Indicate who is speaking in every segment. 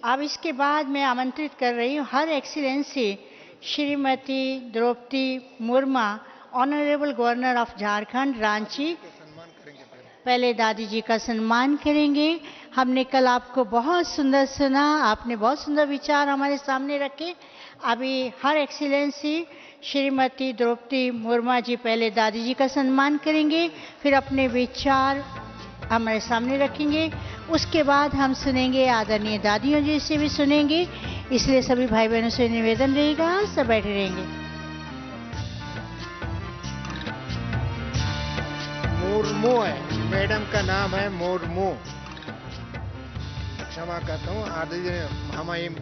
Speaker 1: अब इसके बाद मैं आमंत्रित कर रही हूँ her excellency Shrimati Draupadi Murmu, honourable governor of Jharkhand Ranchi. पहले दादी जी का सम्मान करेंगे। हमने कल आपको बहुत सुंदर सुना, आपने बहुत सुंदर विचार हमारे सामने रखे। अभी हर एक्सीलेंसी श्रीमती द्रौपदी मुर्मू जी पहले दादी जी का सम्मान करेंगे, फिर अपने विचार हमारे सामने रखेंगे। उसके बाद हम सुनेंगे, आदरणीय दादियों जी से भी सुनेंगे, इसलिए सभी भाई बहनों से निवेदन रहेगा, सब बैठे रहेंगे।
Speaker 2: मुर्मू है, मैडम का नाम है मुर्मू। क्षमा करता हूँ, आदरणीय महामहिम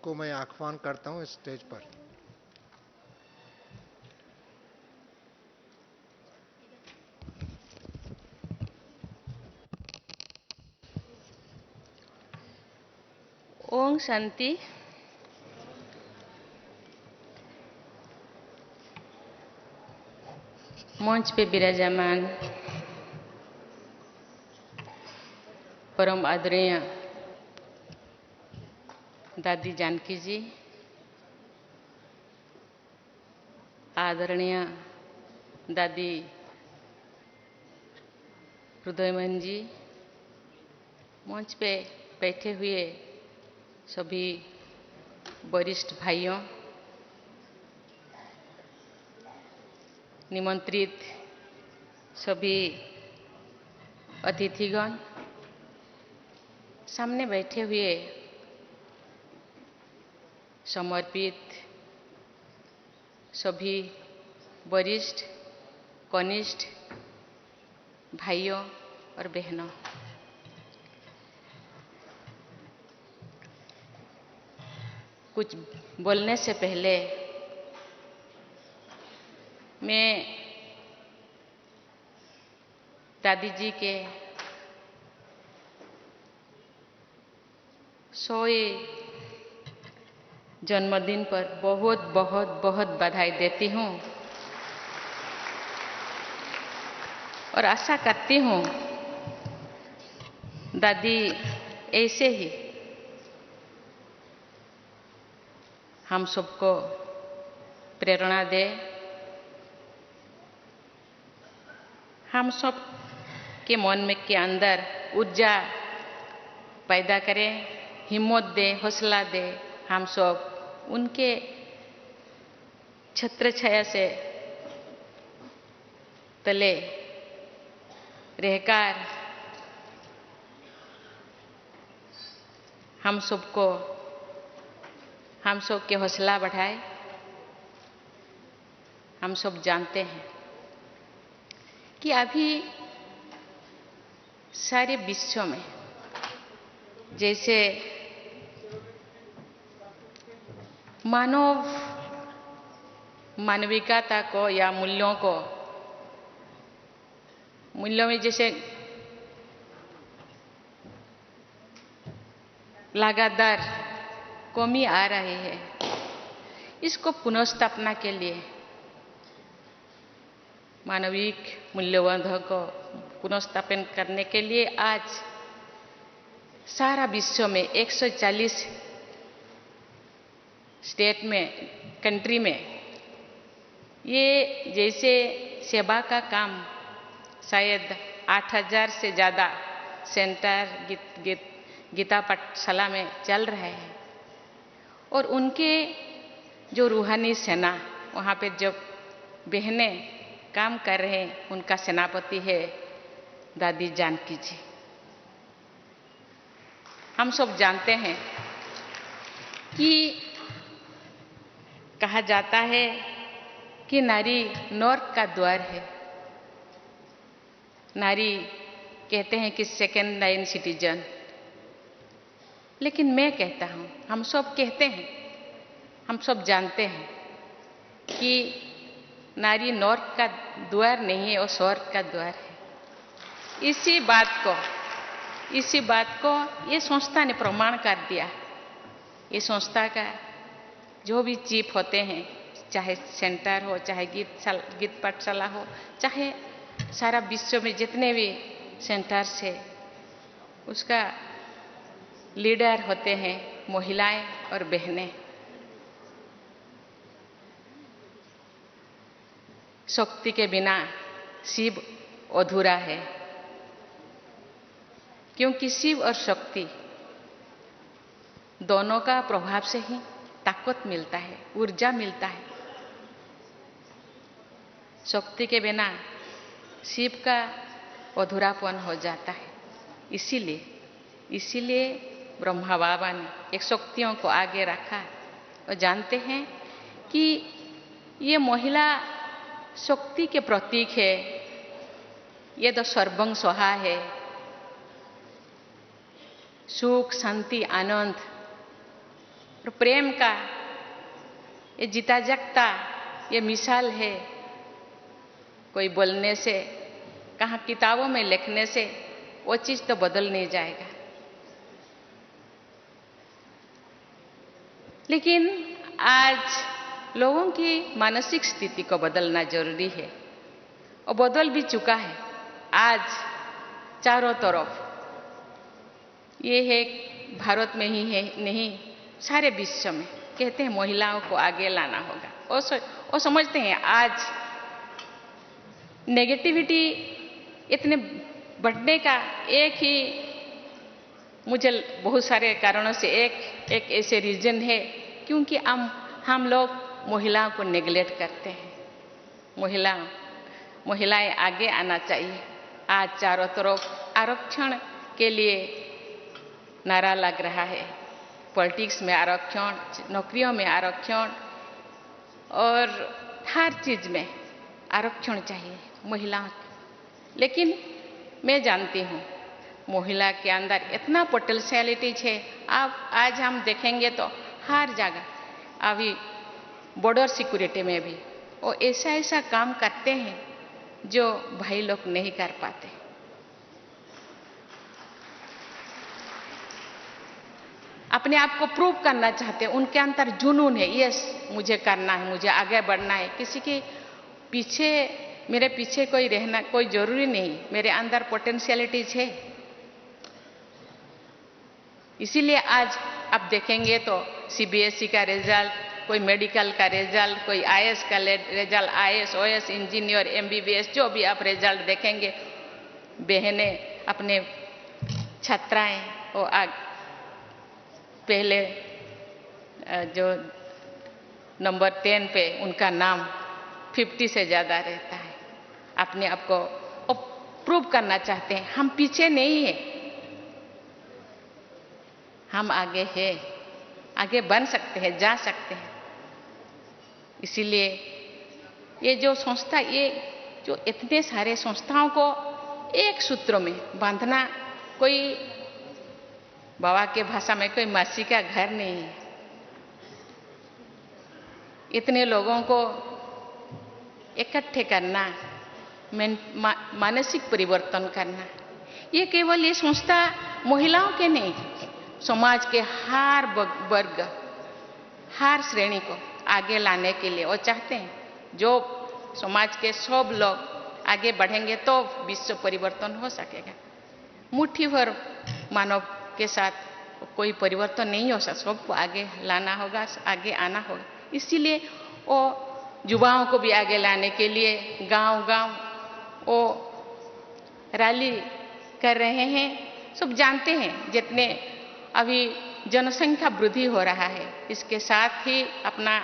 Speaker 2: को मैं आह्वान करता हूँ स्टेज पर।
Speaker 3: ओम शांति। मंच पे विराजमान परम आदरणीय दादी जानकी जी, आदरणीय दादी हृदयमन जी, मंच पे बैठे हुए सभी वरिष्ठ भाइयों, निमंत्रित सभी अतिथिगण, सामने बैठे हुए समर्पित सभी वरिष्ठ कनिष्ठ भाइयों और बहनों, कुछ बोलने से पहले मैं दादी जी के 100वें जन्मदिन पर बहुत बहुत बहुत बधाई देती हूँ और आशा करती हूँ दादी ऐसे ही हम सबको प्रेरणा दे, हम सब के मन में के अंदर ऊर्जा पैदा करें, हिम्मत दे, हौसला दे। हम सब उनके छत्र छाया से तले रहकर हम सबके हौसला बढ़ाए। हम सब जानते हैं कि अभी सारे विश्व में जैसे मानविकता को या मूल्यों में जैसे लगातार कमी आ रही है, इसको पुनर्स्थापना के लिए, मानविक मूल्यबोधों को पुनर्स्थापन करने के लिए आज सारा विश्व में 140 स्टेट में, कंट्री में ये जैसे सेवा का काम शायद 8000 से ज़्यादा सेंटर गीता पाठशाला में चल रहे हैं और उनके जो रूहानी सेना वहाँ पे जो बहनें काम कर रहे हैं, उनका सेनापति है दादी जानकी जी। हम सब जानते हैं कि कहा जाता है कि नारी नॉर्थ का द्वार है। नारी कहते हैं कि सेकेंड लाइन सिटीजन, लेकिन मैं कहता हूँ, हम सब कहते हैं, हम सब जानते हैं कि नारी नॉर्थ का द्वार नहीं है, वो स्वर्ग का द्वार है। इसी बात को ये संस्था ने प्रमाण कर दिया। ये संस्था का जो भी चीफ होते हैं, चाहे सेंटर हो, चाहे गीत पाठशाला हो, चाहे सारा विश्व में जितने भी सेंटर्स है, उसका लीडर होते हैं महिलाएं और बहनें। शक्ति के बिना शिव अधूरा है, क्योंकि शिव और शक्ति दोनों का प्रभाव से ही ताकत मिलता है, ऊर्जा मिलता है। शक्ति के बिना शिव का अधूरापन हो जाता है। इसीलिए ब्रह्मा बाबा ने एक शक्तियों को आगे रखा और जानते हैं कि ये महिला शक्ति के प्रतीक है, ये तो सर्वं स्वाहा है। सुख, शांति, आनंद और प्रेम का ये जीता जागता ये मिसाल है। कोई बोलने से, कहाँ किताबों में लिखने से वो चीज तो बदल नहीं जाएगा, लेकिन आज लोगों की मानसिक स्थिति को बदलना जरूरी है और बदल भी चुका है। आज चारों तरफ ये है, भारत में ही है नहीं, सारे विश्व में कहते हैं महिलाओं को आगे लाना होगा। और समझते हैं आज नेगेटिविटी इतने बढ़ने का एक ही, मुझे बहुत सारे कारणों से एक ऐसे रीजन है, क्योंकि हम लोग महिलाओं को नेग्लेक्ट करते हैं। महिलाएं आगे आना चाहिए। आज चारों तरफ आरक्षण के लिए नारा लग रहा है। पॉलिटिक्स में आरक्षण, नौकरियों में आरक्षण और हर चीज में आरक्षण चाहिए महिलाओं को। लेकिन मैं जानती हूँ महिला के अंदर इतना पोटेंशियलिटीज है। आज हम देखेंगे तो हर जगह, अभी बॉर्डर सिक्योरिटी में भी वो ऐसा काम करते हैं जो भाई लोग नहीं कर पाते। अपने आप को प्रूव करना चाहते हैं, उनके अंदर जुनून है, यस मुझे करना है, मुझे आगे बढ़ना है। किसी के पीछे, मेरे पीछे कोई रहना कोई जरूरी नहीं, मेरे अंदर पोटेंशियलिटीज है। इसीलिए आज आप देखेंगे तो सीबीएसई का रिजल्ट, कोई मेडिकल का रिजल्ट, कोई आईएएस का result, IAS, OAS, engineer, MBBS, जो भी आप रिजल्ट देखेंगे, बहनें अपने छात्राएं वो पहले जो नंबर 10 पे उनका नाम 50 से ज्यादा रहता है। अपने आप को प्रूव करना चाहते हैं, हम पीछे नहीं है, हम आगे हैं, आगे बन सकते हैं, जा सकते हैं। इसीलिए ये जो संस्था, ये जो इतने सारे संस्थाओं को एक सूत्र में बांधना, कोई बाबा के भाषा में कोई मासी का घर नहीं है। इतने लोगों को इकट्ठे करना, मानसिक परिवर्तन करना, ये केवल ये संस्था महिलाओं के नहीं, समाज के हर वर्ग, हर श्रेणी को आगे लाने के लिए वो चाहते हैं। जो समाज के सब लोग आगे बढ़ेंगे तो विश्व परिवर्तन हो सकेगा। मुट्ठी भर मानव के साथ कोई परिवर्तन नहीं हो सकता, सबको आगे लाना होगा, आगे आना होगा। इसीलिए वो युवाओं को भी आगे लाने के लिए गांव-गांव वो रैली कर रहे हैं। सब जानते हैं जितने अभी जनसंख्या वृद्धि हो रहा है, इसके साथ ही अपना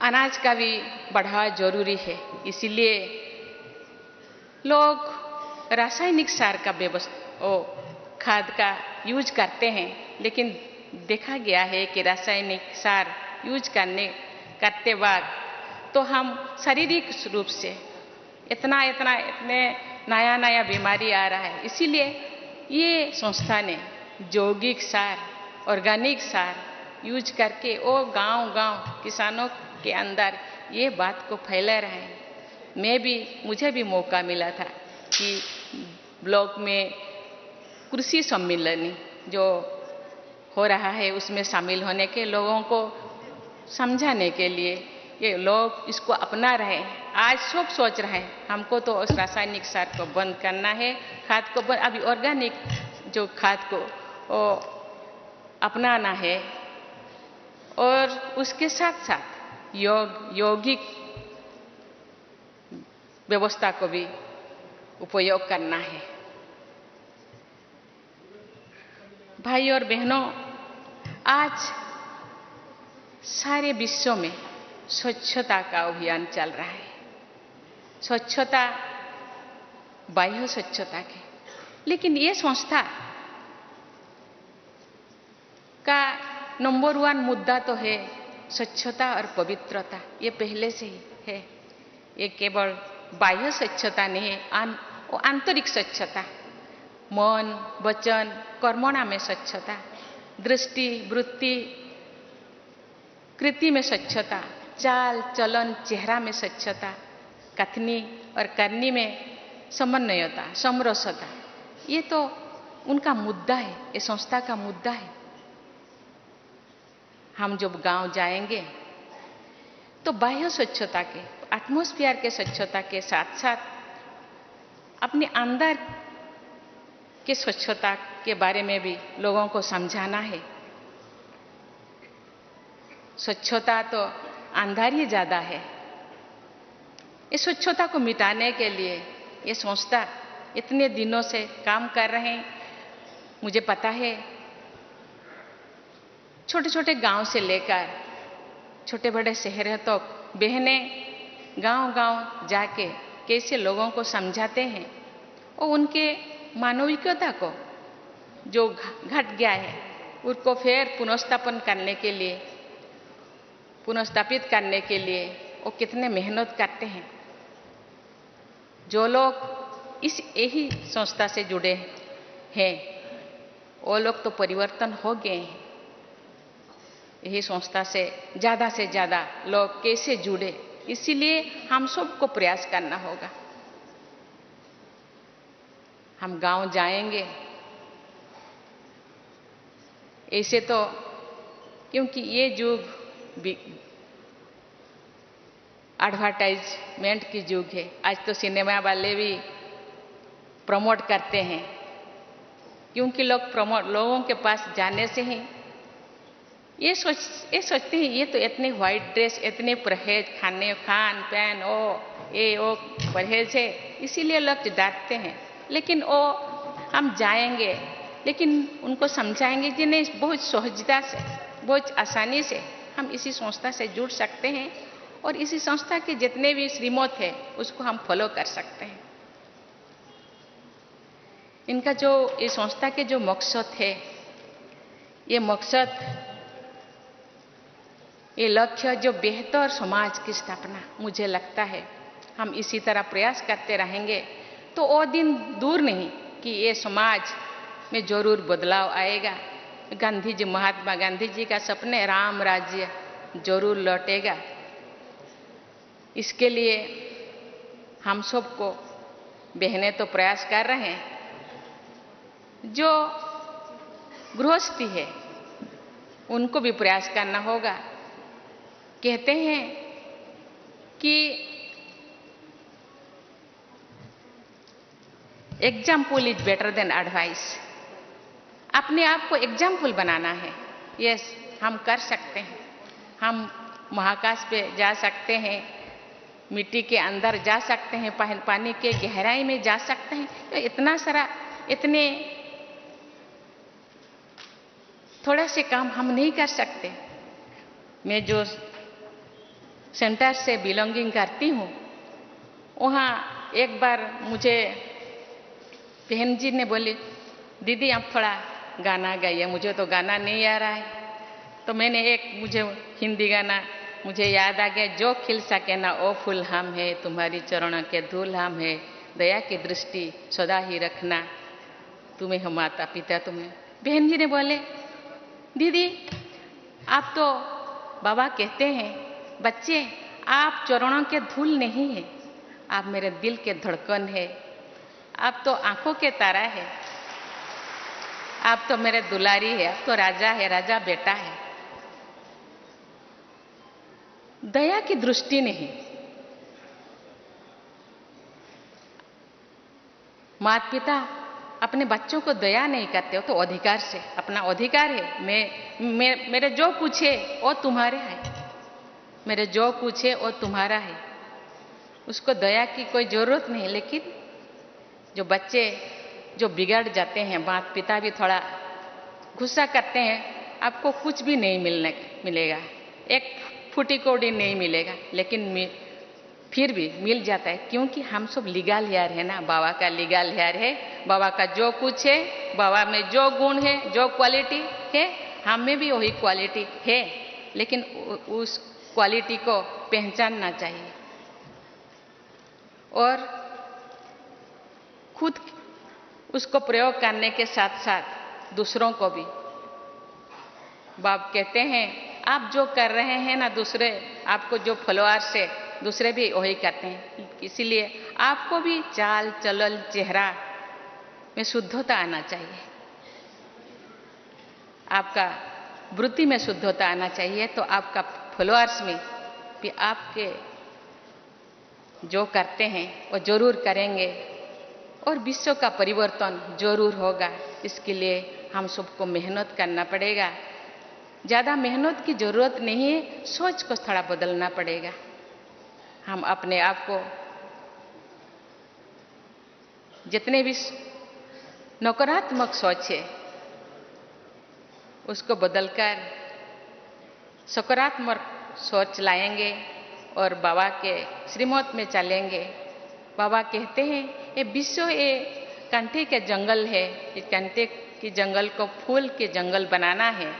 Speaker 3: अनाज का भी बढ़ावा जरूरी है। इसीलिए लोग रासायनिक सार का खाद का यूज करते हैं, लेकिन देखा गया है कि रासायनिक सार यूज करते वक्त तो हम शारीरिक रूप से इतने नया बीमारी आ रहा है। इसीलिए ये संस्था ने जैविक सार, ऑर्गेनिक सार यूज करके वो गांव-गांव किसानों के अंदर ये बात को फैला रहे हैं। मुझे भी मौका मिला था कि ब्लॉक में कृषि सम्मेलन जो हो रहा है उसमें शामिल होने के, लोगों को समझाने के लिए ये लोग इसको अपना रहे हैं। आज सब सोच रहे हैं हमको तो उस रासायनिक सार को बंद करना है, खाद को अभी ऑर्गेनिक जो खाद को वो अपनाना है और उसके साथ साथ यौगिक व्यवस्था को भी उपयोग करना है। भाई और बहनों, आज सारे विश्व में स्वच्छता का अभियान चल रहा है। स्वच्छता, बाह्य स्वच्छता के, लेकिन ये संस्था का नंबर 1 मुद्दा तो है स्वच्छता और पवित्रता। ये पहले से ही है। ये केवल बाह्य स्वच्छता नहीं है, वो आंतरिक स्वच्छता, मन, वचन, कर्मणा में स्वच्छता, दृष्टि, वृत्ति, कृति में स्वच्छता, चाल चलन, चेहरा में स्वच्छता, कथनी और करनी में समन्वयता, समरसता, ये तो उनका मुद्दा है, ये संस्था का मुद्दा है। हम जब गांव जाएंगे तो बाह्य स्वच्छता के, एटमॉस्फेयर के स्वच्छता के साथ साथ अपने अंदर के स्वच्छता के बारे में भी लोगों को समझाना है। स्वच्छता तो अंदर ही ज्यादा है। इस स्वच्छता को मिटाने के लिए ये संस्था इतने दिनों से काम कर रहे हैं। मुझे पता है छोटे छोटे गांव से लेकर छोटे बड़े शहरों तक बहनें गांव-गांव जाके कैसे लोगों को समझाते हैं और उनके मानविकता को जो घट गया है उसको फिर पुनर्स्थापित करने के लिए वो कितने मेहनत करते हैं। जो लोग इस यही संस्था से जुड़े हैं वो लोग तो परिवर्तन हो गए हैं। यही संस्था से ज्यादा लोग कैसे जुड़े, इसीलिए हम सबको प्रयास करना होगा। हम गांव जाएंगे ऐसे तो, क्योंकि ये युग एडवर्टाइजमेंट की युग है। आज तो सिनेमा वाले भी प्रमोट करते हैं, क्योंकि लोगों के पास जाने से ही ये सोचते हैं ये तो इतने व्हाइट ड्रेस, इतने परहेज, खान पैन, वो परहेज है, इसीलिए लोग डांटते हैं। लेकिन हम जाएंगे, लेकिन उनको समझाएंगे कि नहीं, बहुत सहजता से, बहुत आसानी से हम इसी संस्था से जुड़ सकते हैं और इसी संस्था के जितने भी श्रीमत है उसको हम फॉलो कर सकते हैं। इनका जो इस संस्था के जो मकसद है, ये मकसद, ये लक्ष्य जो बेहतर समाज की स्थापना, मुझे लगता है हम इसी तरह प्रयास करते रहेंगे तो वो दिन दूर नहीं कि ये समाज में जरूर बदलाव आएगा। महात्मा गांधी जी का सपने राम राज्य जरूर लौटेगा। इसके लिए हम सबको, बहनें तो प्रयास कर रहे हैं, जो गृहस्थी है उनको भी प्रयास करना होगा। कहते हैं कि example is better than advice. अपने आप को एग्जाम्पल बनाना है। यस, हम कर सकते हैं। हम महाकाश पे जा सकते हैं, मिट्टी के अंदर जा सकते हैं, पानी के गहराई में जा सकते हैं। तो इतना सारा, इतने थोड़ा से काम हम नहीं कर सकते। मैं जो सेंटर से बिलोंगिंग करती हूँ, वहाँ एक बार मुझे बहन जी ने बोली, दीदी आप थोड़ा गाना गाइए। मुझे तो गाना नहीं आ रहा है। तो मैंने मुझे हिंदी गाना मुझे याद आ गया, जो खिल सके ना ओ फूल हम है, तुम्हारी चरणों के धूल हम है, दया की दृष्टि सदा ही रखना, तुम्हें हम माता पिता तुम्हें। बहन जी ने बोले, दीदी आप तो बाबा कहते हैं, बच्चे आप चरणों के धूल नहीं है, आप मेरे दिल के धड़कन है, आप तो आंखों के तारा है, आप तो मेरे दुलारी है, आप तो राजा है, राजा बेटा है। दया की दृष्टि नहीं, माता पिता अपने बच्चों को दया नहीं करते हो तो अधिकार से, अपना अधिकार है, मेरे जो कुछ है वो तुम्हारे है, मेरे जो कुछ है वो तुम्हारा है, उसको दया की कोई जरूरत नहीं। लेकिन जो बच्चे जो बिगड़ जाते हैं, माता पिता भी थोड़ा गुस्सा करते हैं, आपको कुछ भी नहीं मिलेगा, एक फूटी कौड़ी नहीं मिलेगा, लेकिन फिर भी मिल जाता है, क्योंकि हम सब लीगल हेयर है ना, बाबा का लीगल हेयर है, बाबा का जो कुछ है, बाबा में जो गुण है, जो क्वालिटी है, हम में भी वही क्वालिटी है, लेकिन उस क्वालिटी को पहचानना चाहिए और खुद उसको प्रयोग करने के साथ साथ दूसरों को भी। बाप कहते हैं आप जो कर रहे हैं ना, दूसरे आपको जो फॉलोअर्स है दूसरे भी वही करते हैं, इसीलिए आपको भी चाल चलन चेहरा में शुद्धता आना चाहिए, आपका वृत्ति में शुद्धता आना चाहिए, तो आपका फॉलोअर्स में भी आपके जो करते हैं वो जरूर करेंगे और विश्व का परिवर्तन जरूर होगा। इसके लिए हम सबको मेहनत करना पड़ेगा, ज़्यादा मेहनत की जरूरत नहीं है, सोच को थोड़ा बदलना पड़ेगा। हम अपने आप को जितने भी नकारात्मक सोच है उसको बदलकर सकारात्मक सोच लाएंगे और बाबा के श्रीमत में चलेंगे। बाबा कहते हैं ये विश्व ये कंटे के जंगल है, इस कंटे के जंगल को फूल के जंगल बनाना है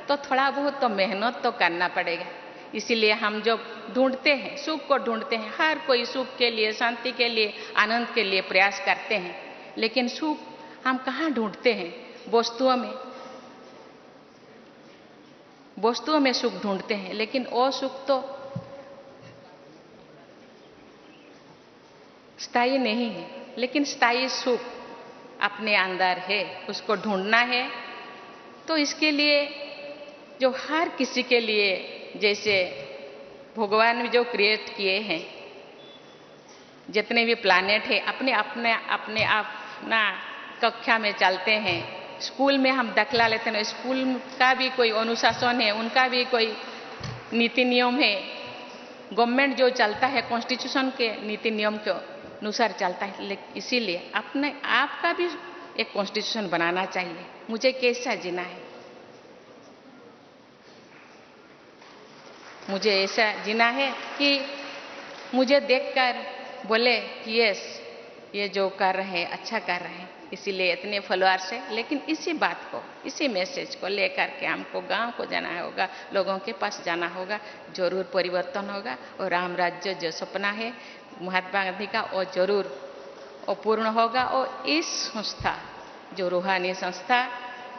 Speaker 3: तो थोड़ा बहुत तो मेहनत तो करना पड़ेगा। इसीलिए हम जो ढूंढते हैं, सुख को ढूंढते हैं, हर कोई सुख के लिए, शांति के लिए, आनंद के लिए प्रयास करते हैं, लेकिन सुख हम कहाँ ढूंढते हैं? वस्तुओं में, वस्तुओं में सुख ढूंढते हैं, लेकिन वो सुख तो स्थायी नहीं है, लेकिन स्थायी सुख अपने अंदर है, उसको ढूंढना है। तो इसके लिए जो हर किसी के लिए, जैसे भगवान ने जो क्रिएट किए हैं, जितने भी प्लैनेट है, अपने अपना कक्षा में चलते हैं, स्कूल में हम दाखिला लेते हैं, स्कूल का भी कोई अनुशासन है, उनका भी कोई नीति नियम है, गवर्नमेंट जो चलता है कॉन्स्टिट्यूशन के नीति नियम के अनुसार चलता है, इसीलिए अपने आप का भी एक कॉन्स्टिट्यूशन बनाना चाहिए। मुझे कैसा जीना है, मुझे ऐसा जीना है कि मुझे देखकर बोले कि यस ये जो कर रहे हैं अच्छा कर रहे हैं, इसीलिए इतने फॉलोअर्स है। लेकिन इसी बात को, इसी मैसेज को लेकर के हमको गांव को जाना होगा, लोगों के पास जाना होगा, जरूर परिवर्तन होगा और राम राज्य जो सपना है महात्मा गांधी का वो जरूर वो पूर्ण होगा। और इस संस्था जो रूहानी संस्था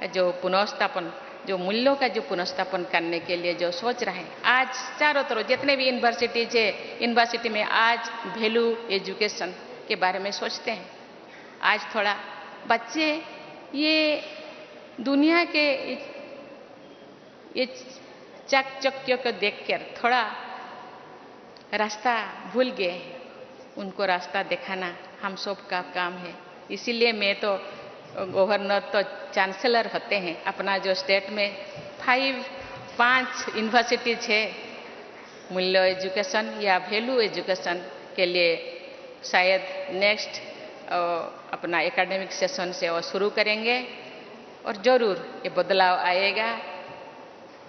Speaker 3: जो पुनर्स्थापन, जो मूल्यों का जो पुनर्स्थापन करने के लिए जो सोच रहे हैं, आज चारों तरफ जितने भी यूनिवर्सिटीज है, यूनिवर्सिटी में आज वैल्यू एजुकेशन के बारे में सोचते हैं। आज थोड़ा बच्चे ये दुनिया के ये चकचक्यों को देखकर थोड़ा रास्ता भूल गए हैं, उनको रास्ता दिखाना हम सब का काम है। इसीलिए मैं तो गवर्नर तो चांसलर होते हैं, अपना जो स्टेट में 5 यूनिवर्सिटीज है मूल्य एजुकेशन या वैल्यू एजुकेशन के लिए, शायद नेक्स्ट अपना एकेडमिक सेशन से वो शुरू करेंगे और जरूर ये बदलाव आएगा।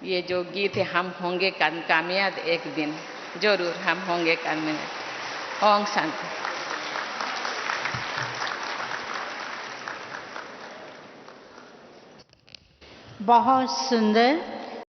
Speaker 3: ये जो गीत है हम होंगे कामयाब एक दिन, जरूर हम होंगे कामयाब। ओम शांति।
Speaker 1: बहुत सुंदर